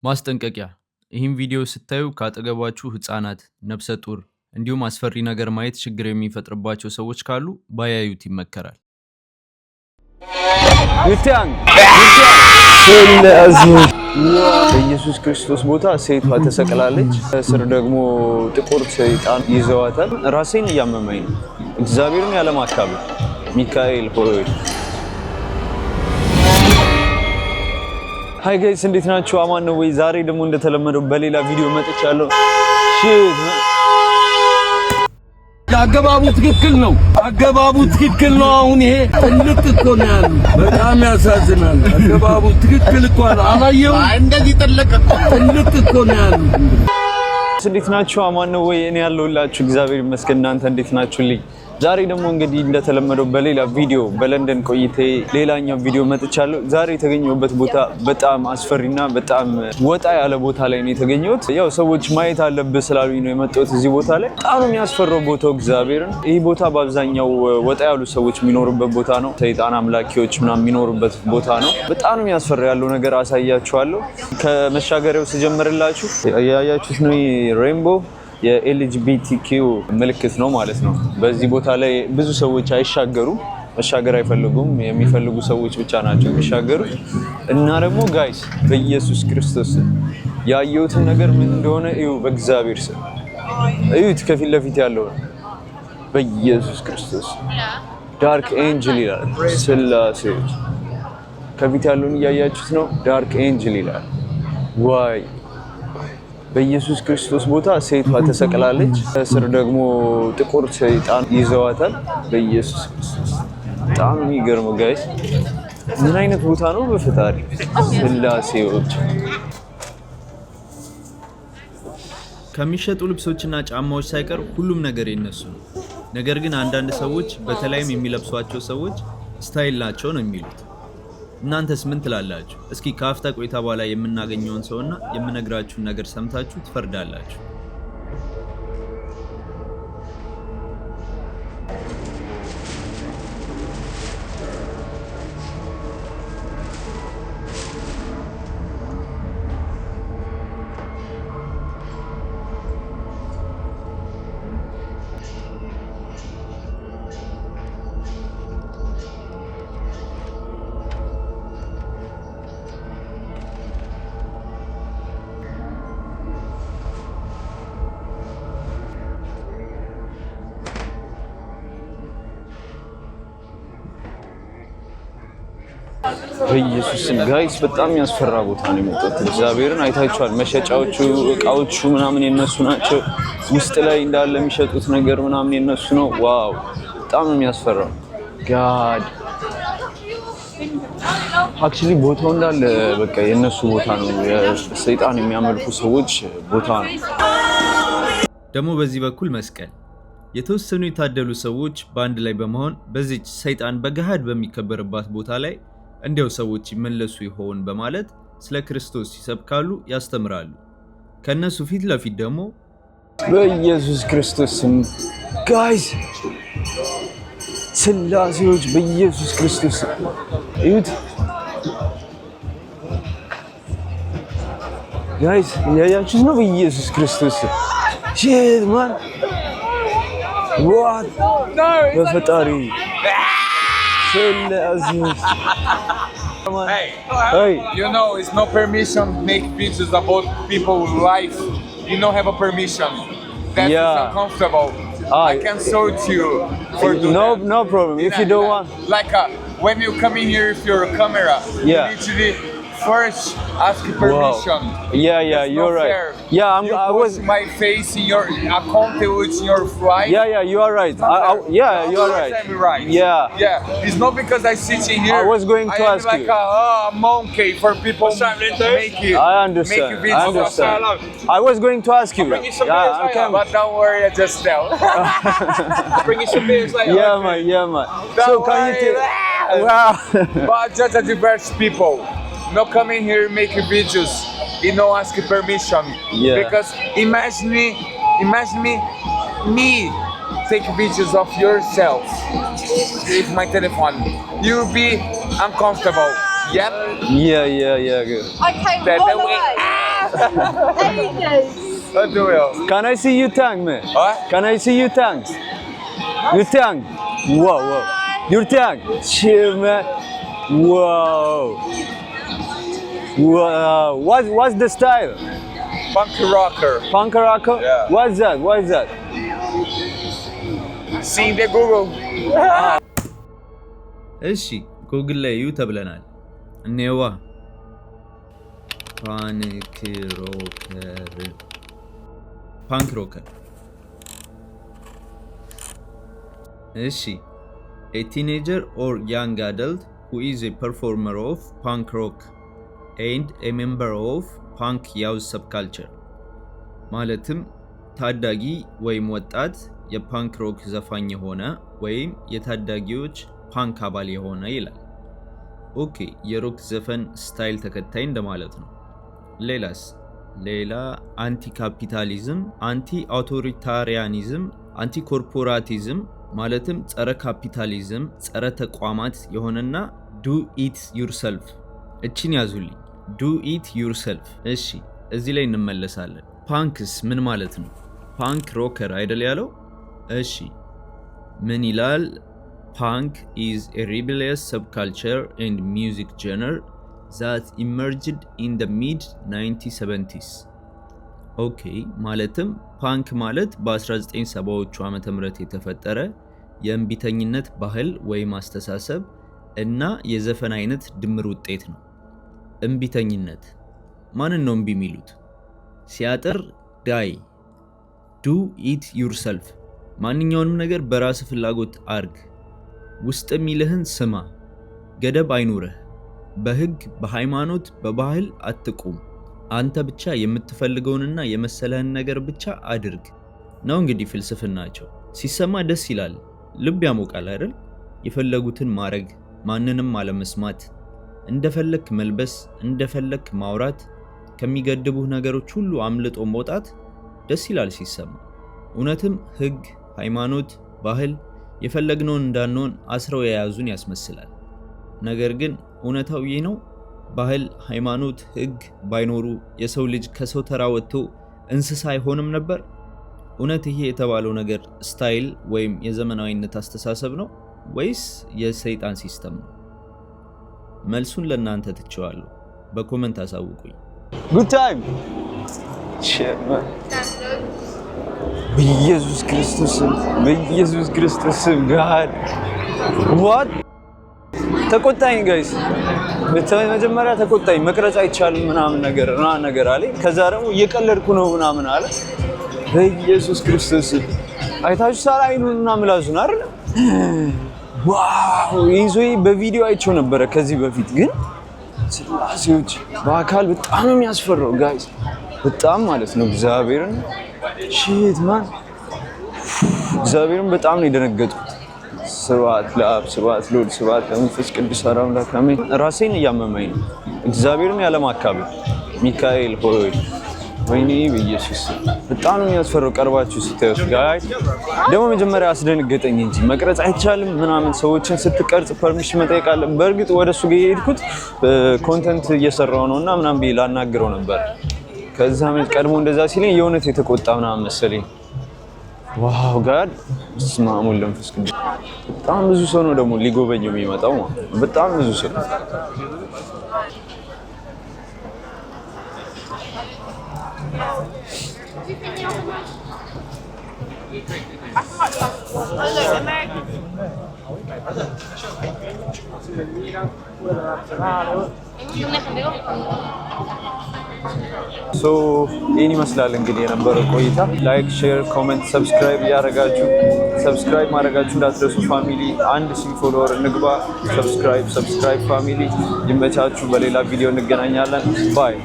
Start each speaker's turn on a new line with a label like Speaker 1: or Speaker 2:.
Speaker 1: ማስጠንቀቂያ ይህን ቪዲዮ ስታዩ ካጠገባችሁ ህፃናት፣ ነፍሰ ጡር እንዲሁም አስፈሪ ነገር ማየት ችግር የሚፈጥርባቸው ሰዎች ካሉ ባያዩት ይመከራል።
Speaker 2: በኢየሱስ ክርስቶስ ቦታ ሴቷ ተሰቅላለች። ስር ደግሞ ጥቁር ሰይጣን ይዘዋታል። ራሴን እያመመኝ ነው። እግዚአብሔርን ያለማካበድ ሚካኤል ሆይ ሃይ ጋይስ እንዴት ናችሁ? አማን ነው ወይ? ዛሬ ደግሞ እንደተለመደው በሌላ ቪዲዮ መጥቻለሁ።
Speaker 3: አገባቡ ትክክል ነው። አገባቡ ትክክል ነው። አሁን ይሄ ትልቅ እኮ ነው ያሉ። በጣም ያሳዝናል። አገባቡ ትክክል እኮ ነው። አላየው እንደዚህ ትልቅ እኮ ነው ያሉ።
Speaker 2: እንዴት ናችሁ? አማን ነው ወይ? እኔ ያለሁላችሁ እግዚአብሔር ይመስገን። እናንተ እንዴት ናችሁልኝ? ዛሬ ደግሞ እንግዲህ እንደተለመደው በሌላ ቪዲዮ በለንደን ቆይታዬ ሌላኛው ቪዲዮ መጥቻለሁ። ዛሬ የተገኘሁበት ቦታ በጣም አስፈሪና በጣም ወጣ ያለ ቦታ ላይ ነው የተገኘሁት። ያው ሰዎች ማየት አለብህ ስላሉኝ ነው የመጣሁት እዚህ ቦታ ላይ። በጣም የሚያስፈራው ቦታው እግዚአብሔርን። ይህ ቦታ በአብዛኛው ወጣ ያሉ ሰዎች የሚኖሩበት ቦታ ነው። ሰይጣን አምላኪዎች ምናምን የሚኖሩበት ቦታ ነው። በጣም የሚያስፈራ ያለው ነገር አሳያችኋለሁ። ከመሻገሪያው ስጀምርላችሁ ያያችሁት ነው ሬንቦ የኤልጂቢቲኪው ምልክት ነው ማለት ነው። በዚህ ቦታ ላይ ብዙ ሰዎች አይሻገሩም፣ መሻገር አይፈልጉም። የሚፈልጉ ሰዎች ብቻ ናቸው የሚሻገሩት። እና ደግሞ ጋይስ በኢየሱስ ክርስቶስ ያየሁትን ነገር ምን እንደሆነ እዩ። በእግዚአብሔር ስም እዩት። ከፊት ለፊት ያለው በኢየሱስ ክርስቶስ ዳርክ ኤንጅል ይላል። ስላሴዎች ከፊት ያለውን እያያችሁት ነው። ዳርክ ኤንጅል ይላል። ዋይ በኢየሱስ ክርስቶስ ቦታ ሴቷ ተሰቅላለች። ስር ደግሞ ጥቁር ሰይጣን ይዘዋታል። በኢየሱስ ክርስቶስ በጣም የሚገርመው ጋይስ ምን አይነት ቦታ ነው? በፈጣሪ ስላሴዎች
Speaker 1: ከሚሸጡ ልብሶችና ጫማዎች ሳይቀር ሁሉም ነገር የነሱ ነው። ነገር ግን አንዳንድ ሰዎች በተለይም የሚለብሷቸው ሰዎች ስታይል ናቸው ነው የሚሉት። እናንተስ ምን ትላላችሁ? እስኪ ከአፍታ ቆይታ በኋላ የምናገኘውን ሰውና የምነግራችሁን ነገር ሰምታችሁ ትፈርዳላችሁ።
Speaker 2: በኢየሱስ ጋይስ በጣም ያስፈራ ቦታ ነው የመጣሁት። እግዚአብሔርን አይታችኋል። መሸጫዎቹ እቃዎቹ ምናምን የነሱ ናቸው። ውስጥ ላይ እንዳለ የሚሸጡት ነገር ምናምን የነሱ ነው። ዋው በጣም ነው የሚያስፈራው። ጋድ አክቹሊ ቦታው እንዳለ በቃ የነሱ ቦታ ነው። ሰይጣን የሚያመልኩ ሰዎች ቦታ ነው።
Speaker 1: ደግሞ በዚህ በኩል መስቀል። የተወሰኑ የታደሉ ሰዎች በአንድ ላይ በመሆን በዚህ ሰይጣን በገሃድ በሚከበርባት ቦታ ላይ እንዲያው ሰዎች ይመለሱ ይሆን በማለት ስለ ክርስቶስ ይሰብካሉ፣ ያስተምራሉ። ከነሱ ፊት ለፊት ደግሞ
Speaker 2: በኢየሱስ ክርስቶስ ስም ጋይስ ስላሴዎች በኢየሱስ ክርስቶስ እዩት ጋይስ ያያችሁት ነው። በኢየሱስ ክርስቶስ ሼት ማን ዋት በፈጣሪ
Speaker 4: Hey, you know, it's no permission to make videos about people's life. You don't have a permission. That's uncomfortable. I can search you for doing that.
Speaker 2: No problem. If you don't want,
Speaker 4: like when you come in here with your camera, you need to first ask permission.
Speaker 2: Wow. Yeah, you're right.
Speaker 4: Fair.
Speaker 2: Yeah,
Speaker 4: I was my face in your account with your flight.
Speaker 2: Yeah, you are right. You are right.
Speaker 4: I'm right.
Speaker 2: Yeah.
Speaker 4: It's not because I sit in here.
Speaker 2: I was going to ask
Speaker 4: like
Speaker 2: you.
Speaker 4: A monkey for people to make you.
Speaker 2: I understand.
Speaker 4: Make you
Speaker 2: I was going to ask you.
Speaker 4: I can. But don't worry, I just tell. Bring you some beers later.
Speaker 2: Yeah, man. So can you tell? Wow.
Speaker 4: But just a diverse people. No come in here and make videos. You know, ask permission.
Speaker 2: Yeah.
Speaker 4: Because imagine me take videos of yourself with my telephone. You'll be uncomfortable. Yep.
Speaker 2: Yeah, good.
Speaker 5: I came all the way.
Speaker 2: Can I see your tongue, man?
Speaker 4: What?
Speaker 2: Can I see your tongue? Your tongue. Whoa, whoa. Your tongue. Chill, man. Whoa. Wow. What's the style?
Speaker 4: Punk rocker.
Speaker 2: Punk rocker?
Speaker 4: Yeah.
Speaker 2: What's that? What is that?
Speaker 4: See the Google.
Speaker 1: እሺ ጉግል ላይ እዩ ተብለናል። እኔዋ ፓንክ ሮከር እሺ a teenager or young adult who is a performer of punk rock and a member of punk youth subculture ማለትም ታዳጊ ወይም ወጣት የፓንክ ሮክ ዘፋኝ የሆነ ወይም የታዳጊዎች ፓንክ አባል የሆነ ይላል። ኦኬ የሮክ ዘፈን ስታይል ተከታይ እንደማለት ነው። ሌላ አንቲ ካፒታሊዝም፣ አንቲ አውቶሪታሪያኒዝም፣ አንቲ ኮርፖራቲዝም ማለትም ጸረ ካፒታሊዝም፣ ጸረ ተቋማት የሆነና ዱ ኢት ዩርሰልፍ። እቺን ያዙልኝ ዱ ኢት ዩርሰልፍ። እሺ እዚህ ላይ እንመለሳለን። ፓንክስ ምን ማለት ነው? ፓንክ ሮከር አይደል ያለው? እሺ ምን ይላል? Punk is a rebellious subculture and music genre that emerged in the mid-1970s. ኦኬ ማለትም ፓንክ ማለት በ1970ዎቹ ዓመተ ምህረት የተፈጠረ የእምቢተኝነት ባህል ወይም አስተሳሰብ እና የዘፈን አይነት ድምር ውጤት ነው። እምቢተኝነት ማንን ነው እምቢ የሚሉት? ሲያጥር ዳይ ዱ ኢት ዩርሰልፍ ማንኛውንም ነገር በራስ ፍላጎት አርግ፣ ውስጥ የሚልህን ስማ፣ ገደብ አይኑርህ፣ በህግ በሃይማኖት በባህል አትቁም፣ አንተ ብቻ የምትፈልገውንና የመሰለህን ነገር ብቻ አድርግ ነው እንግዲህ ፍልስፍናቸው። ሲሰማ ደስ ይላል፣ ልብ ያሞቃል አይደል? የፈለጉትን ማረግ፣ ማንንም አለመስማት፣ እንደፈለክ መልበስ፣ እንደፈለክ ማውራት፣ ከሚገድቡህ ነገሮች ሁሉ አምልጦ መውጣት ደስ ይላል ሲሰማ። እውነትም ህግ፣ ሃይማኖት፣ ባህል የፈለግነውን እንዳንሆን አስረው የያዙን ያስመስላል። ነገር ግን እውነታው ይህ ነው። ባህል፣ ሃይማኖት፣ ህግ ባይኖሩ የሰው ልጅ ከሰው ተራ ወጥቶ እንስሳ አይሆንም ነበር? እውነት ይሄ የተባለው ነገር ስታይል ወይም የዘመናዊነት አስተሳሰብ ነው ወይስ የሰይጣን ሲስተም ነው? መልሱን ለእናንተ ትቼዋለሁ። በኮመንት አሳውቁኝ።
Speaker 2: Good time. በኢየሱስ ክርስቶስ ጋድ what ተቆጣኝ ጋይስ። መጀመሪያ ተቆጣኝ፣ መቅረጽ አይቻልም ምናምን ነገር አለ። ከዛ ደግሞ እየቀለድኩ ነው ምናምን አለ። በኢየሱስ ክርስቶስ አይታችሁ ሳራ አይኑንና ምላሱን አይደል? ዋው ይዞይ በቪዲዮ አይቼው ነበረ ከዚህ በፊት ግን ስላሴዎች በአካል በጣም የሚያስፈራው ጋይስ፣ በጣም ማለት ነው። እግዚአብሔርን ሺት ማን እግዚአብሔርን በጣም ነው የደነገጥኩት። ስብሐት ለአብ ስብሐት ለወልድ ስብሐት ለመንፈስ ቅዱስ አምላክ አሜን። ራሴን እያመመኝ ነው እግዚአብሔርን ያለማካበል። ሚካኤል ሆይ ወይኔ በኢየሱስ በጣም ነው የሚያስፈራው። ቀርባችሁ ስታዩት ጋይስ ደግሞ መጀመሪያ አስደነገጠኝ እንጂ መቅረጽ አይቻልም ምናምን። ሰዎችን ስትቀርጽ ፐርሚሽን መጠየቅ አለ። በእርግጥ ወደሱ ጋር የሄድኩት ኮንተንት እየሰራው ነውና ምናምን ብዬ ላናግረው ነበር። ከዛ ቀድሞ እንደዛ ሲለኝ የእውነት የተቆጣ ምናምን መሰለኝ። ዋው ጋድ ስማሙ ለምፈስ ቅዱስ። በጣም ብዙ ሰው ነው ደግሞ ሊጎበኘው የሚመጣው በጣም ብዙ ሰው። ይህን ይመስላል እንግዲህ የነበረው ቆይታ። ላይክ፣ ሼር፣ ኮሜንት፣ ሰብስክራይብ እያደረጋችሁ ሰብስክራይብ ማድረጋችሁ እንዳትረሱ ፋሚሊ። 1000 ፎሎወር እንግባ። ሰብስክራይብ ፋሚሊ። ይመቻችሁ። በሌላ ቪዲዮ እንገናኛለን። ባይ